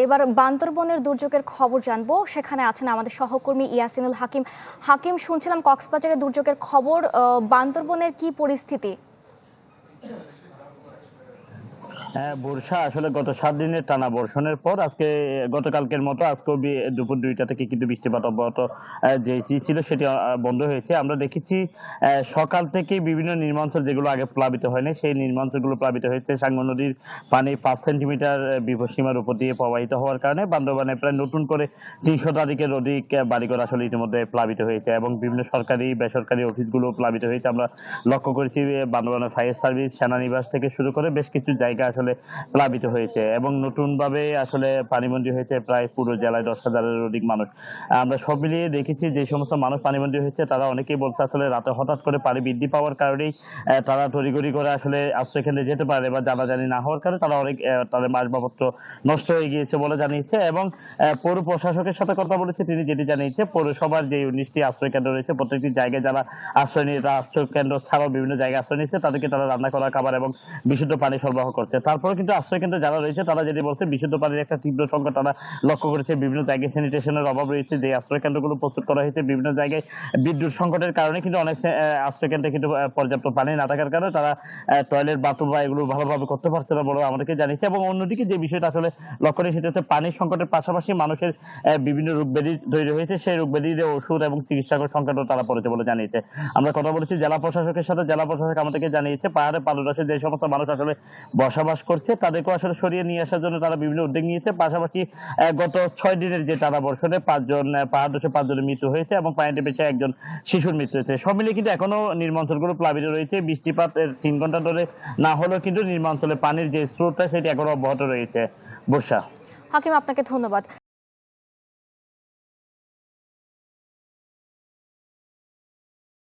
এবার বান্দরবনের দুর্যোগের খবর জানবো। সেখানে আছেন আমাদের সহকর্মী ইয়াসিনুল হাকিম। হাকিম, শুনছিলাম কক্সবাজারের দুর্যোগের খবর, বান্দরবনের কি পরিস্থিতি? হ্যাঁ, বর্ষা আসলে গত ৭ দিনের টানা বর্ষণের পর আজকে গতকালকের মতো আজকেও দুপুর ২টা থেকে কিন্তু বৃষ্টিপাত অব্যাহত যে ছিল সেটি বন্ধ হয়েছে। আমরা দেখেছি সকাল থেকেই বিভিন্ন নিম্নাঞ্চল যেগুলো আগে প্লাবিত হয়নি সেই নিম্নাঞ্চলগুলো প্লাবিত হয়েছে। সাঙ্গু নদীর পানি ৫ সেন্টিমিটার বিপদসীমার উপর দিয়ে প্রবাহিত হওয়ার কারণে বান্দরবানে প্রায় নতুন করে ৩০০-এর অধিক বাড়িঘর আসলে ইতিমধ্যে প্লাবিত হয়েছে এবং বিভিন্ন সরকারি বেসরকারি অফিসগুলো প্লাবিত হয়েছে। আমরা লক্ষ্য করেছি বান্দরবানের ফায়ার সার্ভিস, সেনানিবাস থেকে শুরু করে বেশ কিছু জায়গা আসলে প্লাবিত হয়েছে এবং নতুনভাবে আসলে পানিবন্দী হয়েছে প্রায় পুরো জেলায় ১০,০০০-এর অধিক মানুষ। আমরা সব মিলিয়ে দেখেছি যে সমস্ত মানুষ পানিবন্দী হয়েছে তারা অনেকেই বলছে আসলে রাতে হঠাৎ করে পানি বৃদ্ধি পাওয়ার কারণেই তারা তড়িঘড়ি করে আসলে আশ্রয়কেন্দ্রে যেতে পারে বা জানাজানি না হওয়ার কারণে তারা অনেক তাদের আসবাবপত্র নষ্ট হয়ে গিয়েছে বলে জানিয়েছে এবং পৌর প্রশাসকের সাথে কথা বলেছে, তিনি যেটি জানিয়েছে পৌরসভার যে ১৯টি আশ্রয় কেন্দ্র রয়েছে প্রত্যেকটি জায়গায় যারা আশ্রয় নিয়ে আশ্রয় কেন্দ্র ছাড়াও বিভিন্ন জায়গায় আশ্রয় নিচ্ছে তাদেরকে তারা রান্না করা খাবার এবং বিশুদ্ধ পানি সরবরাহ করছে। তারপরে কিন্তু আশ্রয় কেন্দ্রে যারা রয়েছে তারা যেটি বলছে বিশুদ্ধ পানির একটা তীব্র সংকট তারা লক্ষ্য করেছে। বিভিন্ন জায়গায় স্যানিটেশনের অভাব রয়েছে। যে আশ্রয় কেন্দ্রগুলো প্রস্তুত করা হয়েছে বিভিন্ন জায়গায় বিদ্যুৎ সংকটের কারণে কিন্তু অনেক আশ্রয় কেন্দ্রে কিন্তু পর্যাপ্ত পানি না থাকার কারণে তারা টয়লেট বাথরুম বা এগুলো ভালোভাবে করতে পারছে না বলে আমাদেরকে জানিয়েছে। এবং অন্যদিকে যে বিষয়টা আসলে লক্ষ্য করি সেটা হচ্ছে পানির সংকটের পাশাপাশি মানুষের বিভিন্ন রোগ ব্যাধি তৈরি হয়েছে, সেই রোগ ব্যাধির ওষুধ এবং চিকিৎসা সংকটও তারা পড়েছে বলে জানিয়েছে। আমরা কথা বলেছি জেলা প্রশাসকের সাথে, জেলা প্রশাসক আমাদেরকে জানিয়েছে পাহাড়ে পাদদেশে যে সমস্ত মানুষ আসলে বসবাস করছে তাদেরকেও আসলে সরিয়ে নিয়ে আসার জন্য তারা বিভিন্ন উদ্যোগ নিয়েছে। পাশাপাশি গত ৬ দিনের যে টানা বর্ষণে পাহাড়ধসে ৫ জনের মৃত্যু হয়েছে এবং পানিতে বেঁচে একজন শিশুর মৃত্যু হয়েছে। সব মিলিয়ে কিন্তু এখনো নিম্নাঞ্চলগুলো প্লাবিত রয়েছে। বৃষ্টিপাত ৩ ঘন্টা ধরে না হলেও কিন্তু নিম্নাঞ্চলে পানির যে স্রোতটা সেটি এখনো অব্যাহত রয়েছে। বর্ষা। হাকিম, আপনাকে ধন্যবাদ।